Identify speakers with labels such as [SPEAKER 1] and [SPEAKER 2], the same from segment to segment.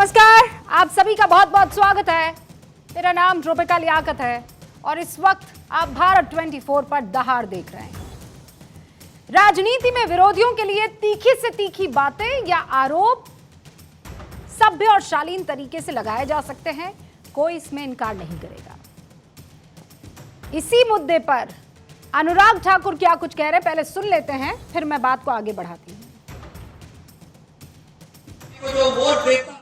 [SPEAKER 1] नमस्कार, आप सभी का बहुत बहुत स्वागत है। मेरा नाम रूबिका लियाकत है और इस वक्त आप भारत 24 पर दहाड़ देख रहे हैं। राजनीति में विरोधियों के लिए तीखी से तीखी बातें या आरोप सभ्य और शालीन तरीके से लगाए जा सकते हैं, कोई इसमें इनकार नहीं करेगा। इसी मुद्दे पर अनुराग ठाकुर क्या कुछ कह रहे हैं, पहले सुन लेते हैं, फिर मैं बात को आगे बढ़ाती हूं।
[SPEAKER 2] जो वोट देता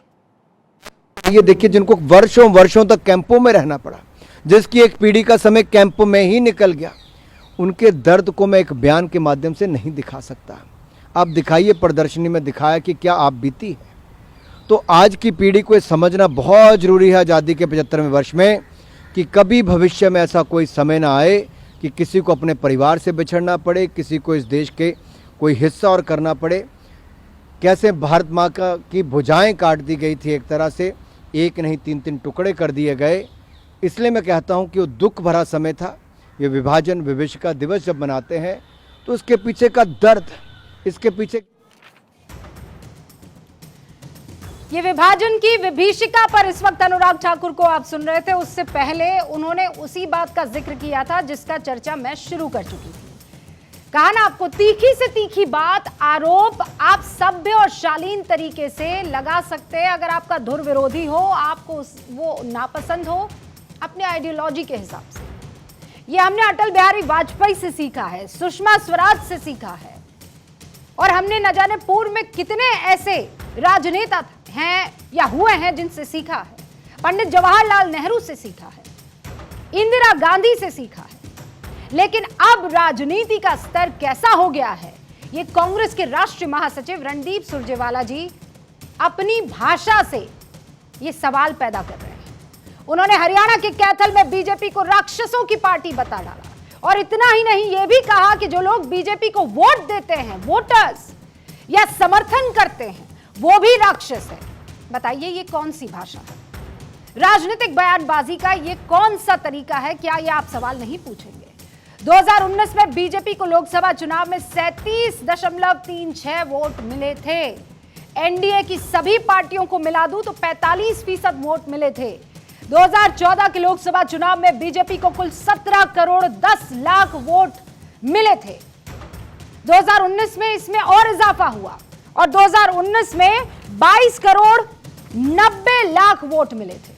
[SPEAKER 3] ये देखिए, जिनको वर्षों वर्षों तक कैंपों में रहना पड़ा, जिसकी एक पीढ़ी का समय कैंपों में ही निकल गया, उनके दर्द को मैं एक बयान के माध्यम से नहीं दिखा सकता। आप दिखाइए, प्रदर्शनी में दिखाया कि क्या आप बीती है। तो आज की पीढ़ी को ये समझना बहुत ज़रूरी है आज़ादी के 75वें वर्ष में कि कभी भविष्य में ऐसा कोई समय ना आए कि किसी को अपने परिवार से बिछड़ना पड़े, किसी को इस देश के कोई हिस्सा और करना पड़े। कैसे भारत माँ की भुजाएं काट दी गई थी, एक तरह से एक नहीं 3-3 टुकड़े कर दिए गए। इसलिए मैं कहता हूँ कि वो दुख भरा समय था। ये विभाजन विभीषिका दिवस जब मनाते हैं तो इसके पीछे का दर्द, इसके पीछे
[SPEAKER 1] ये विभाजन की विभीषिका पर इस वक्त अनुराग ठाकुर को आप सुन रहे थे। उससे पहले उन्होंने उसी बात का जिक्र किया था जिसका चर्चा मैं शुरू कर चुकी थी। कहा ना आपको, तीखी से तीखी बात, आरोप आप सभ्य और शालीन तरीके से लगा सकते हैं। अगर आपका धुर विरोधी हो, आपको वो नापसंद हो अपने आइडियोलॉजी के हिसाब से। ये हमने अटल बिहारी वाजपेयी से सीखा है, सुषमा स्वराज से सीखा है, और हमने न जाने पूर्व में कितने ऐसे राजनेता हैं या हुए हैं जिनसे सीखा है। पंडित जवाहरलाल नेहरू से सीखा है, इंदिरा गांधी से सीखा है। लेकिन अब राजनीति का स्तर कैसा हो गया है, ये कांग्रेस के राष्ट्रीय महासचिव रणदीप सुरजेवाला जी अपनी भाषा से ये सवाल पैदा कर रहे हैं। उन्होंने हरियाणा के कैथल में बीजेपी को राक्षसों की पार्टी बता डाला, और इतना ही नहीं, ये भी कहा कि जो लोग बीजेपी को वोट देते हैं, वोटर्स या समर्थन करते हैं, वो भी राक्षस है। बताइए, ये कौन सी भाषा है? राजनीतिक बयानबाजी का ये कौन सा तरीका है? क्या ये आप सवाल नहीं पूछेंगे? 2019 में बीजेपी को लोकसभा चुनाव में 37.36 वोट मिले थे। एनडीए की सभी पार्टियों को मिला दूं तो 45% वोट मिले थे। 2014 के लोकसभा चुनाव में बीजेपी को कुल 17 करोड़ 10 लाख वोट मिले थे। 2019 में इसमें और इजाफा हुआ और 2019 में 22 करोड़ 90 लाख वोट मिले थे।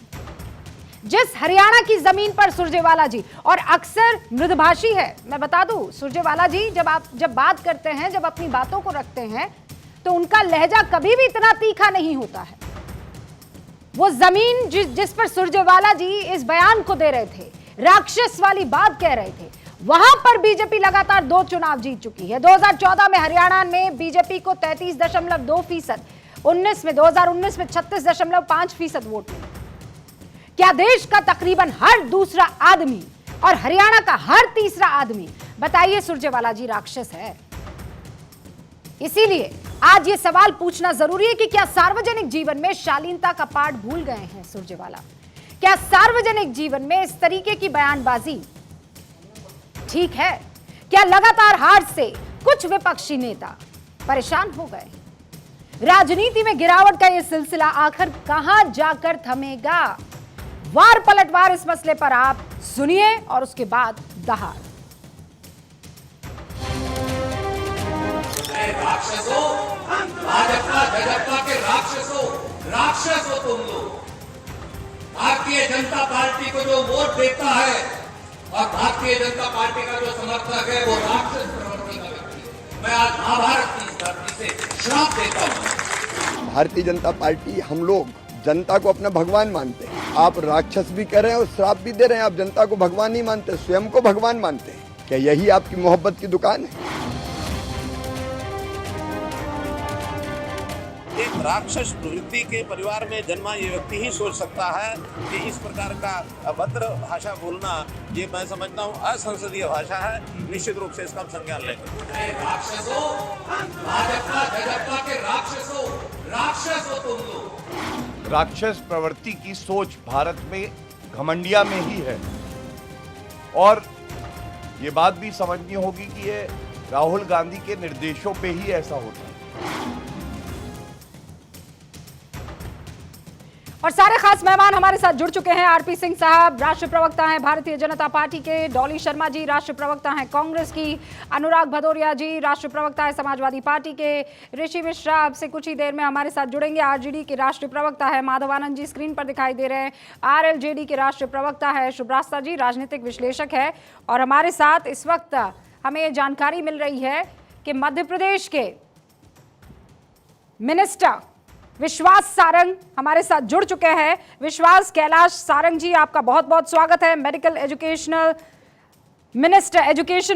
[SPEAKER 1] जिस हरियाणा की जमीन पर सुरजेवाला जी, और अक्सर मृदुभाषी है, मैं बता दूं, सुरजेवाला जी जब बात करते हैं, जब अपनी बातों को रखते हैं, तो उनका लहजा कभी भी इतना तीखा नहीं होता है। वो जमीन जिस पर सुरजेवाला जी इस बयान को दे रहे थे, राक्षस वाली बात कह रहे थे, वहां पर बीजेपी लगातार 2 चुनाव जीत चुकी है। 2014 में हरियाणा में बीजेपी को 33.2%, 2019 में 36.5% वोट मिले। क्या देश का तकरीबन हर दूसरा आदमी और हरियाणा का हर तीसरा आदमी, बताइए, सुरजेवाला जी राक्षस है? इसीलिए आज ये सवाल पूछना जरूरी है कि क्या सार्वजनिक जीवन में शालीनता का पाठ भूल गए हैं सुरजेवाला? क्या सार्वजनिक जीवन में इस तरीके की बयानबाजी ठीक है? क्या लगातार हार से कुछ विपक्षी नेता परेशान हो गए? राजनीति में गिरावट का यह सिलसिला आखिर कहां जाकर थमेगा? वार पलटवार इस मसले पर आप सुनिए और उसके बाद दहाड़।
[SPEAKER 2] राक्षसों, भाजपा जगपा के राक्षस हो तुम लोग। भारतीय जनता पार्टी को जो वोट देता है और भारतीय जनता पार्टी का जो समर्थक है, वो राक्षस प्रवृत्ति का व्यक्ति है। मैं आज महाभारत की इस धरती से श्राप देता हूं।
[SPEAKER 4] भारतीय जनता पार्टी, हम लोग जनता को अपना भगवान मानते हैं। आप राक्षस भी कर रहे हैं और श्राप भी दे रहे हैं। आप जनता को भगवान नहीं मानते, स्वयं को भगवान मानते हैं। क्या यही आपकी मोहब्बत की दुकान है?
[SPEAKER 5] एक राक्षस प्रवृत्ति के परिवार में जन्मा ये व्यक्ति ही सोच सकता है कि इस प्रकार का अभद्र भाषा बोलना, ये मैं समझता हूँ असंसदीय भाषा है। निश्चित रूप से इसका हम संज्ञान लेंगे।
[SPEAKER 2] राक्षसों, भाजपा जगपा के राक्षस हो तुम लोग।
[SPEAKER 6] राक्षस प्रवृत्ति की सोच भारत में घमंडिया में ही है, और ये बात भी समझनी होगी कि ये राहुल गांधी के निर्देशों पे ही ऐसा होता है।
[SPEAKER 1] और सारे खास मेहमान हमारे साथ जुड़ चुके हैं। आरपी सिंह साहब राष्ट्रीय प्रवक्ता हैं भारतीय जनता पार्टी के, डॉली शर्मा जी राष्ट्रीय प्रवक्ता हैं कांग्रेस की, अनुराग भदौरिया जी राष्ट्रीय प्रवक्ता है समाजवादी पार्टी के, ऋषि मिश्रा अब से कुछ ही देर में हमारे साथ जुड़ेंगे, आरजेडी के राष्ट्रीय प्रवक्ता है, माधवानंद जी स्क्रीन पर दिखाई दे रहे हैं, आरएलजेडी के राष्ट्रीय प्रवक्ता है, शुभ्रास्ता जी राजनीतिक विश्लेषक है। और हमारे साथ इस वक्त हमें ये जानकारी मिल रही है कि मध्य प्रदेश के मिनिस्टर विश्वास सारंग हमारे साथ जुड़ चुके हैं। विश्वास कैलाश सारंग जी, आपका बहुत बहुत स्वागत है। मेडिकल एजुकेशन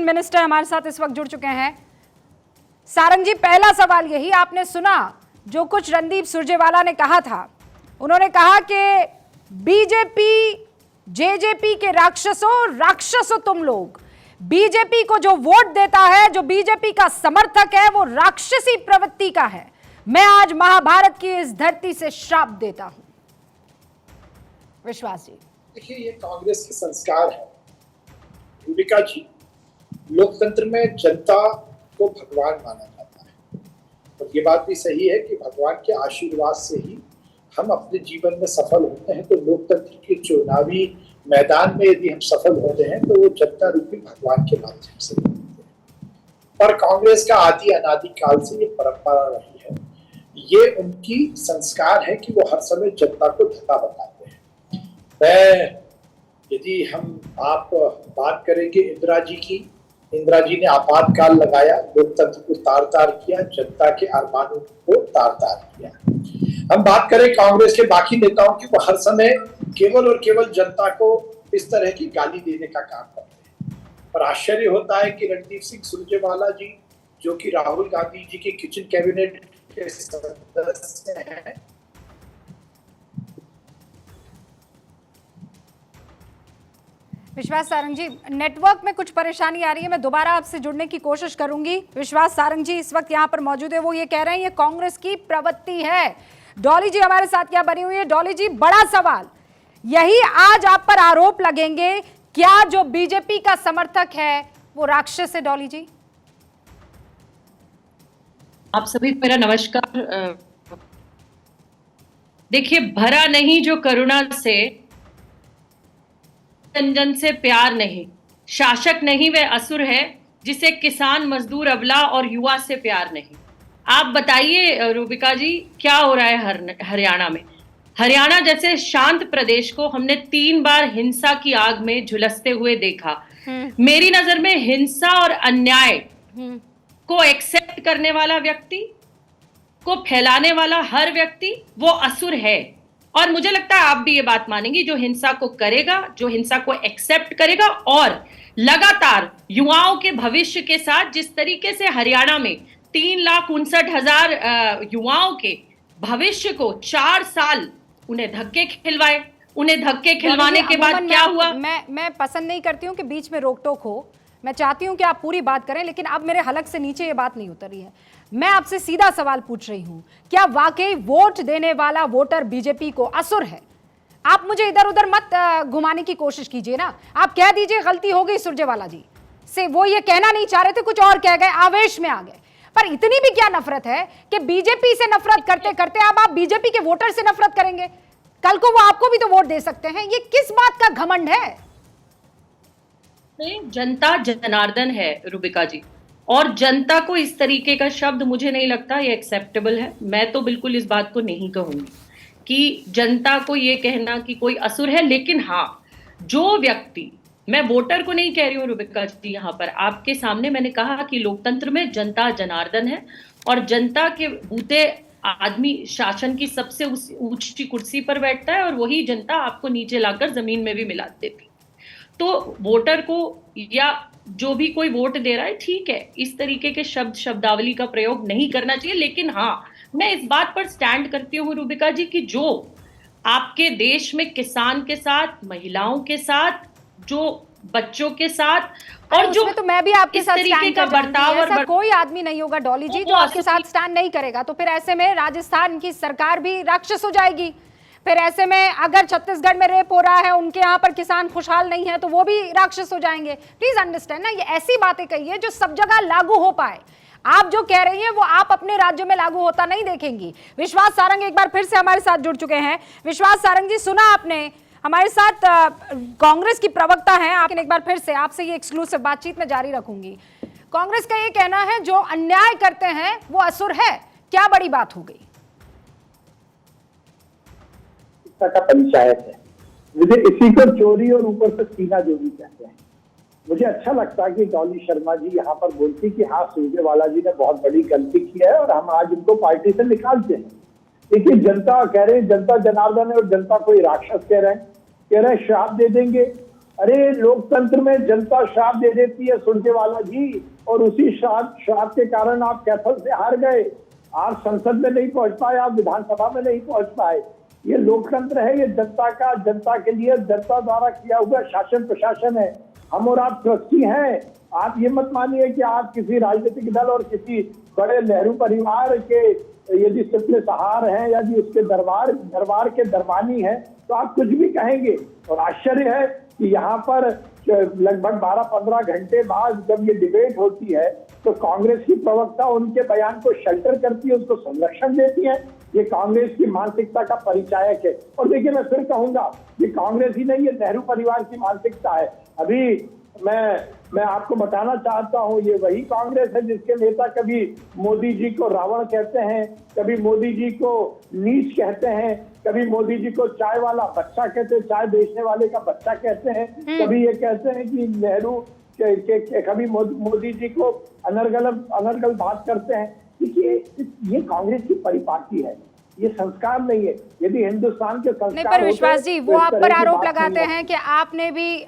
[SPEAKER 1] मिनिस्टर हमारे साथ इस वक्त जुड़ चुके हैं। सारंग जी, पहला सवाल यही, आपने सुना जो कुछ रणदीप सुरजेवाला ने कहा था। उन्होंने कहा कि बीजेपी जेजेपी के राक्षसों तुम लोग, बीजेपी को जो वोट देता है, जो बीजेपी का समर्थक है, वो राक्षसी प्रवृत्ति का है। मैं आज महाभारत की इस धरती से श्राप देता हूं। विश्वास जी,
[SPEAKER 7] देखिए ये कांग्रेस के संस्कार है। रूबिका जी, लोकतंत्र में जनता को भगवान माना जाता है और ये बात भी सही है कि भगवान के आशीर्वाद से ही हम अपने जीवन में सफल होते हैं। तो लोकतंत्र के चुनावी मैदान में यदि हम सफल होते हैं तो वो जनता रूपी भगवान के माध्यम से होते हैं। और कांग्रेस का आदि अनादि काल से ये परंपरा रही है, ये उनकी संस्कार है कि वो हर समय जनता को धता बताते हैं। यदि आप बात करेंगे इंदिरा जी की, इंदिरा जी ने आपातकाल लगाया, लोकतंत्र को तार तार किया, जनता के अरमानों को तार तार किया। हम बात करें कांग्रेस के बाकी नेताओं की, वो हर समय केवल और केवल जनता को इस तरह की गाली देने का काम करते हैं। पर आश्चर्य होता है कि रणदीप सिंह सुरजेवाला जी, जो कि राहुल गांधी जी के किचन कैबिनेट के सदस्य हैं,
[SPEAKER 1] विश्वास सारंग जी, नेटवर्क में कुछ परेशानी आ रही है, मैं दोबारा आपसे जुड़ने की कोशिश करूंगी। विश्वास सारंग जी इस वक्त यहाँ पर मौजूद है, वो ये कह रहे हैं ये कांग्रेस की प्रवृत्ति है। डॉली जी हमारे साथ क्या बनी हुई है। डॉली जी, बड़ा सवाल यही आज आप पर आरोप लगेंगे, क्या जो बीजेपी का समर्थक है वो राक्षस है? डॉली जी,
[SPEAKER 8] आप सभी को मेरा नमस्कार। देखिए, भरा नहीं जो करुणा से, जन जन से प्यार नहीं, शासक नहीं वह असुर है जिसे किसान मजदूर अबला और युवा से प्यार नहीं। आप बताइए रूबिका जी, क्या हो रहा है हरियाणा में? हरियाणा जैसे शांत प्रदेश को हमने 3 बार हिंसा की आग में झुलसते हुए देखा। मेरी नजर में हिंसा और अन्याय को एक्सेप्ट करने वाला व्यक्ति, को फैलाने वाला हर व्यक्ति वो असुर है। और मुझे लगता है आप भी ये बात मानेंगी, जो हिंसा को करेगा, जो हिंसा को एक्सेप्ट करेगा और लगातार युवाओं के भविष्य के साथ, जिस तरीके से हरियाणा में 3,59,000 युवाओं के भविष्य को 4 साल उन्हें धक्के खिलवाए, उन्हें धक्के खिलवाने के बाद क्या हुआ?
[SPEAKER 1] मैं पसंद नहीं करती हूँ कि बीच में रोक टोक हो, मैं चाहती हूं कि आप पूरी बात करें, लेकिन अब मेरे हलक से नीचे ये बात नहीं उतरी है। मैं आपसे सीधा सवाल पूछ रही हूं, क्या वाकई वोट देने वाला वोटर बीजेपी को असुर है? आप मुझे इधर उधर मत घुमाने की कोशिश कीजिए ना। आप कह दीजिए गलती हो गई सुरजेवाला जी से, वो ये कहना नहीं चाह रहे थे, कुछ और कह गए, आवेश में आ गए। पर इतनी भी क्या नफरत है कि बीजेपी से नफरत करते करते अब आप बीजेपी के वोटर से नफरत करेंगे? कल को वो आपको भी तो वोट दे सकते हैं। ये किस बात का घमंड है?
[SPEAKER 8] जनता जनार्दन है रूबिका जी, और जनता को इस तरीके का शब्द मुझे नहीं लगता ये एक्सेप्टेबल है। मैं तो बिल्कुल इस बात को नहीं कहूंगी कि जनता को ये कहना कि कोई असुर है। लेकिन हाँ, जो व्यक्ति, मैं वोटर को नहीं कह रही हूँ रूबिका जी, यहाँ पर आपके सामने मैंने कहा कि लोकतंत्र में जनता जनार्दन है और जनता के बूते आदमी शासन की सबसे ऊंची कुर्सी पर बैठता है और वही जनता आपको नीचे लाकर जमीन में भी मिला देती। तो वोटर को या जो भी कोई वोट दे रहा है, ठीक है, इस तरीके के शब्दावली का प्रयोग नहीं करना चाहिए। लेकिन हाँ, मैं इस बात पर स्टैंड करती हूँ रूबिका जी कि जो आपके देश में किसान के साथ, महिलाओं के साथ, जो बच्चों के साथ और जो
[SPEAKER 1] तो मैं भी आपके साथ
[SPEAKER 8] तरीके का बर्ताव और
[SPEAKER 1] कोई आदमी नहीं होगा डॉली जी जो आपके साथ स्टैंड नहीं करेगा। तो फिर ऐसे में राजस्थान की सरकार भी राक्षस हो जाएगी। फिर ऐसे में अगर छत्तीसगढ़ में रेप हो रहा है, उनके यहाँ पर किसान खुशहाल नहीं है, तो वो भी राक्षस हो जाएंगे। प्लीज अंडरस्टैंड ना, ये ऐसी बातें कही है जो सब जगह लागू हो पाए। आप जो कह रही हैं वो आप अपने राज्यों में लागू होता नहीं देखेंगी। विश्वास सारंग एक बार फिर से हमारे साथ जुड़ चुके हैं। विश्वास सारंग जी, सुना आपने, हमारे साथ कांग्रेस की प्रवक्ता हैं आप। एक बार फिर से आपसे ये एक्सक्लूसिव बातचीत में जारी रखूंगी। कांग्रेस का ये कहना है जो अन्याय करते हैं वो असुर है, क्या बड़ी बात हो गई?
[SPEAKER 9] का पंचायत है, मुझे इसी को चोरी और ऊपर से सीना जोड़ी कहते हैं। मुझे अच्छा लगता है कि डॉली शर्मा जी यहाँ पर बोलती कि हाँ, सुरजेवाला जी ने बहुत बड़ी गलती की है और हम आज उनको पार्टी से निकालते हैं। देखिए, जनता कह रहे हैं, जनता जनार्दन है और जनता कोई राक्षस कह रहे हैं श्राप दे देंगे। अरे लोकतंत्र में जनता श्राप दे देती है सुरजेवाला जी, और उसी श्राप के कारण आप कैथल से हार गए, आप संसद में नहीं पहुंच पाए, आप विधानसभा में नहीं पहुंच पाए। ये लोकतंत्र है, ये जनता का, जनता के लिए जनता द्वारा किया हुआ शासन प्रशासन है। हम और आप ट्रस्टी हैं। आप ये मत मानिए कि आप किसी राजनीतिक दल और किसी बड़े नेहरू परिवार के यदि सिपले सहार हैं, यदि उसके दरबार के दरबानी हैं, तो आप कुछ भी कहेंगे। और आश्चर्य है कि यहाँ पर लगभग 12-15 घंटे बाद जब ये डिबेट होती है तो कांग्रेस की प्रवक्ता उनके बयान को शेल्टर करती है, उसको संरक्षण देती है। ये कांग्रेस की मानसिकता का परिचायक है। और देखिए, मैं फिर कहूंगा, ये कांग्रेस ही नहीं, ये नेहरू परिवार की मानसिकता है। अभी मैं आपको बताना चाहता हूँ, ये वही कांग्रेस है जिसके नेता कभी मोदी जी को रावण कहते हैं, कभी मोदी जी को नीच कहते हैं, कभी मोदी जी को चाय वाला बच्चा कहते हैं, चाय बेचने वाले का बच्चा कहते हैं, कभी ये कहते हैं कि नेहरू कभी मोदी जी को अनर्गल बात करते हैं। देखिए, ये कांग्रेस की परिपाटी है, ये संस्कार नहीं है। यदि हिंदुस्तान के संस्कार
[SPEAKER 1] नहीं, पर विश्वास जी, वो आप पर आरोप लगाते हैं कि आपने भी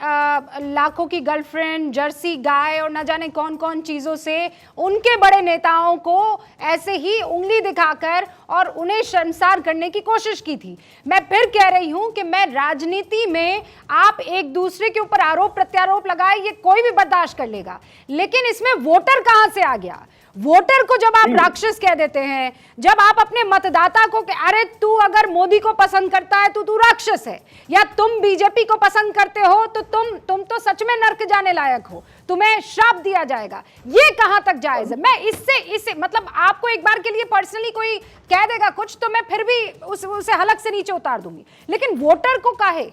[SPEAKER 1] लाखों की गर्लफ्रेंड, जर्सी गाय और न जाने कौन कौन चीजों से उनके बड़े नेताओं को ऐसे ही उंगली दिखाकर और उन्हें शर्मसार करने की कोशिश की थी। मैं फिर कह रही हूं कि मैं राजनीति में आप एक दूसरे के ऊपर आरोप प्रत्यारोप लगाए, ये कोई भी बर्दाश्त कर लेगा, लेकिन इसमें वोटर कहां से आ गया? वोटर को जब आप राक्षस कह देते हैं, जब आप अपने मतदाता को अरे तू अगर मोदी को पसंद करता है तो तू राक्षस है, या तुम बीजेपी को पसंद करते हो तो तुम तो सच में नर्क जाने लायक हो, तुम्हें श्राप दिया जाएगा, ये कहां तक जायज है? मैं इससे मतलब आपको एक बार के लिए पर्सनली कोई कह देगा कुछ तो मैं फिर भी उसे हलक से नीचे उतार दूंगी, लेकिन वोटर को काहे?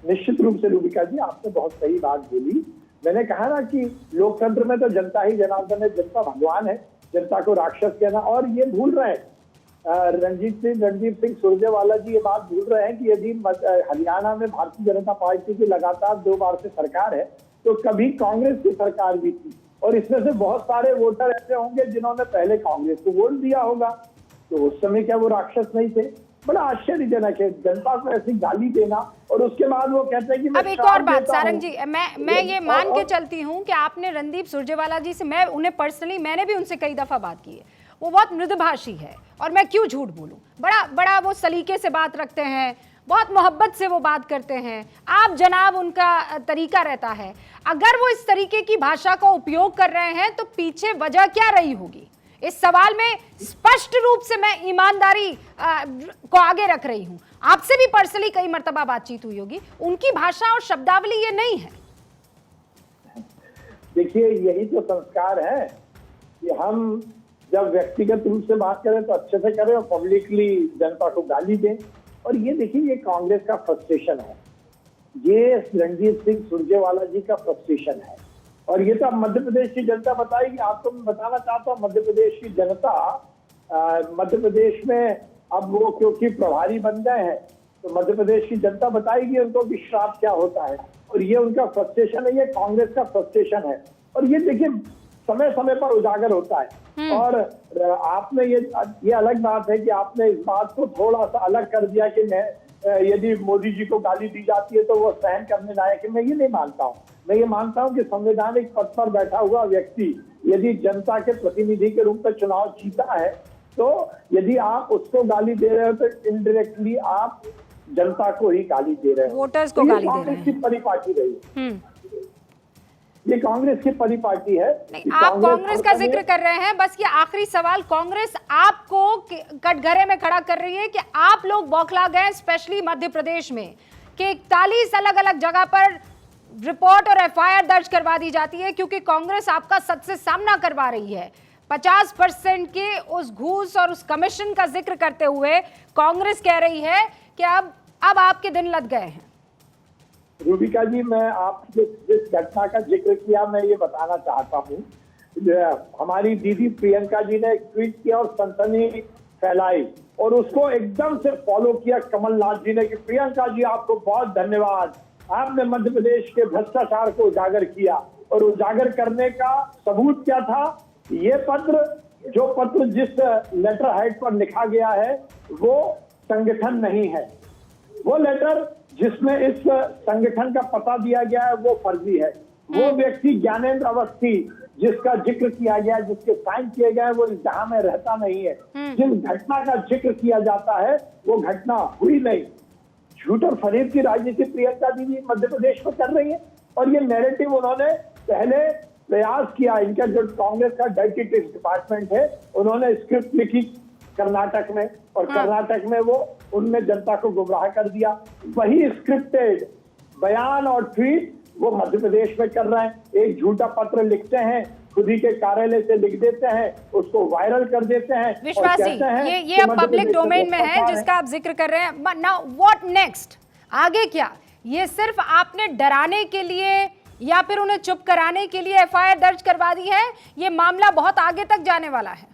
[SPEAKER 9] निश्चित रूप से रूबिका जी, आपने बहुत सही बात बोली। मैंने कहा ना कि लोकतंत्र में तो जनता ही जनार्दन है, जनता भगवान है, जनता को राक्षस कहना। और ये भूल रहे हैं रणजीत सिंह सुरजेवाला जी, ये बात भूल रहे हैं कि यदि हरियाणा में भारतीय जनता पार्टी की लगातार 2 बार से सरकार है तो कभी कांग्रेस की सरकार भी थी, और इसमें से बहुत सारे वोटर ऐसे होंगे जिन्होंने पहले कांग्रेस को वोट दिया होगा, तो उस समय क्या वो राक्षस नहीं थे? बड़ा आश्चर्यजनक है जनता को ऐसी गाली देना और उसके बाद वो कहते हैं कि
[SPEAKER 1] अब एक और बात सारंग जी, मैं ये मान के चलती हूँ कि आपने रणदीप सुरजेवाला जी से, मैं उन्हें पर्सनली, मैंने भी उनसे कई दफा बात की है, वो बहुत मृदुभाषी है और मैं क्यों झूठ बोलूं, बड़ा वो सलीके से बात रखते हैं, बहुत मोहब्बत से वो बात करते हैं। आप जनाब उनका तरीका रहता है, अगर वो इस तरीके की भाषा का उपयोग कर रहे हैं तो पीछे वजह क्या रही होगी? इस सवाल में स्पष्ट रूप से मैं ईमानदारी को आगे रख रही हूं। आपसे भी पर्सनली कई मर्तबा बातचीत हुई होगी, उनकी भाषा और शब्दावली ये नहीं है।
[SPEAKER 9] देखिए, यही तो संस्कार है कि हम जब व्यक्तिगत रूप से बात करें तो अच्छे से करें और पब्लिकली जनता को गाली दें। और ये देखिए, ये कांग्रेस का फ्रस्ट्रेशन है, ये रणजीत सिंह सुरजेवाला जी का फ्रस्ट्रेशन है, और ये तो अब मध्य प्रदेश की जनता बताएगी। आपको मैं बताना चाहता हूँ, मध्य प्रदेश की जनता, मध्य प्रदेश में अब वो क्योंकि प्रभारी बन गए हैं तो मध्य प्रदेश की जनता बताएगी उनको कि श्राप क्या होता है। और ये उनका फ्रस्ट्रेशन है, ये कांग्रेस का फ्रस्ट्रेशन है, और ये देखिए समय समय पर उजागर होता है। और आपने ये अलग बात है कि आपने इस बात को थोड़ा सा अलग कर दिया कि यदि मोदी जी को गाली दी जाती है तो वो सहन करने लायक है। मैं ये नहीं मानता हूँ। मैं ये मानता हूँ कि संवैधानिक पद पर बैठा हुआ व्यक्ति यदि जनता के प्रतिनिधि के रूप में चुनाव जीता है तो यदि आप उसको गाली दे रहे हो तो इनडायरेक्टली आप जनता को ही गाली दे रहे हो,
[SPEAKER 1] वोटर्स को गाली दे रहे हैं।
[SPEAKER 9] कांग्रेस की परिपाटी रही, ये कांग्रेस की परिपाटी है।
[SPEAKER 1] नहीं, आप कांग्रेस का जिक्र कर रहे हैं, बस ये आखिरी सवाल, कांग्रेस आपको कटघरे में खड़ा कर रही है कि आप लोग बौखला गए, स्पेशली मध्य प्रदेश में, कि 41 अलग अलग जगह पर रिपोर्ट और एफआईआर दर्ज करवा दी जाती है, क्योंकि कांग्रेस आपका सच से सामना करवा रही है। 50% के उस घूस और उस कमीशन का जिक्र करते हुए कांग्रेस कह रही है कि अब आपके दिन लद गए हैं।
[SPEAKER 9] रूबिका जी, मैं आपने जिस घटना का जिक्र किया, मैं ये बताना चाहता हूँ, हमारी दीदी प्रियंका जी ने एक ट्वीट किया और सनसनी फैलाई और उसको एकदम से फॉलो किया कमलनाथ जी ने कि प्रियंका जी आपको बहुत धन्यवाद, आपने मध्य प्रदेश के भ्रष्टाचार को उजागर किया। और उजागर करने का सबूत क्या था? ये पत्र, जो पत्र जिस लेटर हेड पर लिखा गया है वो संगठन नहीं है, वो लेटर जिसमें इस संगठन का पता दिया गया है वो फर्जी है। वो व्यक्ति ज्ञानेंद्र अवस्थी जिसका जिक्र किया गया, जिसके साइन किए गए, वो इस जहां में रहता नहीं है। जिस घटना का जिक्र किया जाता है वो घटना हुई नहीं। झूठ और फरेब की राजनीति प्रियंका दीदी मध्य प्रदेश में कर रही है और ये नैरेटिव उन्होंने पहले प्रयास किया। इनका जो कांग्रेस का डर्टी ट्रिक्स डिपार्टमेंट है, उन्होंने स्क्रिप्ट लिखी कर्नाटक में और कर्नाटक में वो उनने जनता को गुमराह कर दिया। वही स्क्रिप्टेड बयान और ट्वीट वो मध्य प्रदेश में कर रहे हैं। एक झूठा पत्र लिखते हैं, खुद ही के कार्यालय से लिख देते हैं, उसको वायरल कर देते हैं।
[SPEAKER 1] विश्वास जी, ये अब पब्लिक डोमेन में है जिसका आप जिक्र कर रहे हैं। Now what next? आगे क्या? ये सिर्फ आपने डराने के लिए या फिर उन्हें चुप कराने के लिए एफआईआर दर्ज करवा दी है? ये मामला बहुत आगे तक जाने वाला है।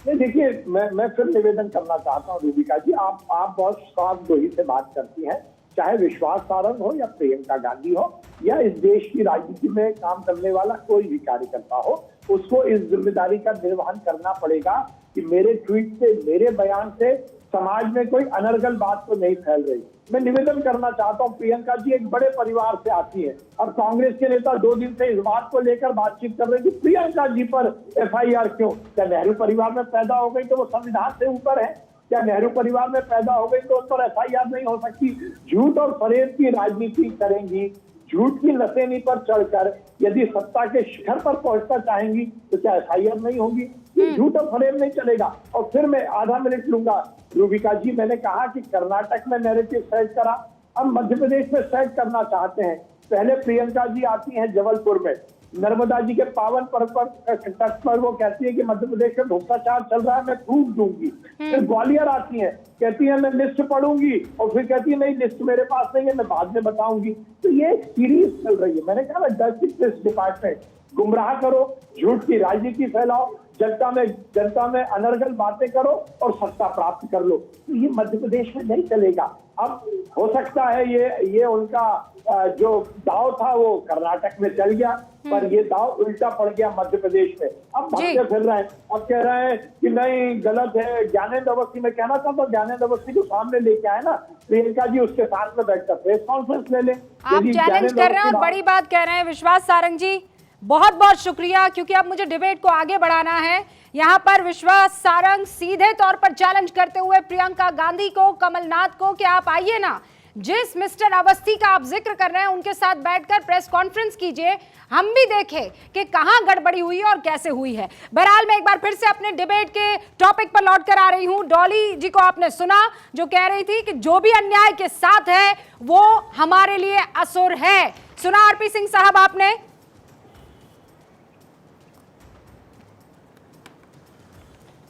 [SPEAKER 9] नहीं, देखिए, मैं फिर निवेदन करना चाहता हूँ रूबिका जी, आप बहुत साफ गोही से बात करती हैं, चाहे विश्वास सारंग हो या प्रियंका गांधी हो या इस देश की राजनीति में काम करने वाला कोई भी कार्यकर्ता हो, उसको इस जिम्मेदारी का निर्वहन करना पड़ेगा कि मेरे ट्वीट से, मेरे बयान से समाज में कोई अनर्गल बात तो नहीं फैल रही। मैं निवेदन करना चाहता हूँ, प्रियंका जी एक बड़े परिवार से आती है और कांग्रेस के नेता 2 दिन से इस बात को लेकर बातचीत कर रहे हैं कि प्रियंका जी पर एफआईआर क्यों? क्या नेहरू परिवार में पैदा हो गई तो वो संविधान से ऊपर है? क्या नेहरू परिवार में पैदा हो गई तो उन पर एफआईआर नहीं हो सकती? झूठ और फरेब की राजनीति करेंगी, झूठ की नसेनी पर चढ़कर यदि सत्ता के शिखर पर पहुंचना चाहेंगी तो क्या एफआईआर नहीं होगी? झूठ और फरेब नहीं चलेगा। और फिर मैं आधा मिनट लूंगा रूबिका जी, मैंने कहा कि कर्नाटक में नैरेटिव सेट करा, अब मध्य प्रदेश में सेट करना चाहते हैं। पहले प्रियंका जी आती हैं जबलपुर में, नर्मदा जी के पावन तट पर वो कहती है कि मध्य प्रदेश में भ्रष्टाचार चल रहा है, मैं प्रूफ दूंगी। फिर ग्वालियर आती है, कहती है मैं लिस्ट पढ़ूंगी और फिर कहती है नहीं लिस्ट मेरे पास नहीं है, मैं बाद में बताऊंगी। तो ये एक सीरीज चल रही है। मैंने कहा ना, जस्टिस डिपार्टमेंट, गुमराह करो, झूठ की राजनीति फैलाओ, जनता में अनर्गल बातें करो और सत्ता प्राप्त कर लो। तो ये मध्य प्रदेश में नहीं चलेगा। अब हो सकता है ये उनका जो दाव था वो कर्नाटक में चल गया, पर ये दाव उल्टा पड़ गया मध्य प्रदेश में। अब भटके फिर रहे हैं, अब कह रहे हैं कि नहीं गलत है। ज्ञानेंद्र अवस्थी में कहना चाहता हूँ, ज्ञानेंद्र अवस्थी को सामने लेके आए ना प्रियंका जी, उसके साथ में बैठकर प्रेस कॉन्फ्रेंस ले लें।
[SPEAKER 1] आप चैलेंज कर रहे हैं और बड़ी बात कह रहे हैं। विश्वास सारंग जी, बहुत बहुत शुक्रिया, क्योंकि अब मुझे डिबेट को आगे बढ़ाना है। यहाँ पर विश्वास सारंग सीधे तौर पर चैलेंज करते हुए प्रियंका गांधी को, कमलनाथ को कि आप आइए ना, जिस मिस्टर अवस्थी का आप जिक्र कर रहे हैं उनके साथ बैठकर प्रेस कॉन्फ्रेंस कीजिए, हम भी देखें कि कहां गड़बड़ी हुई है और कैसे हुई है। बहरहाल मैं एक बार फिर से अपने डिबेट के टॉपिक पर लौट कर आ रही हूं। डॉली जी को आपने सुना जो कह रही थी कि जो भी अन्याय के साथ है वो हमारे लिए असुर है। सुना आरपी सिंह साहब आपने?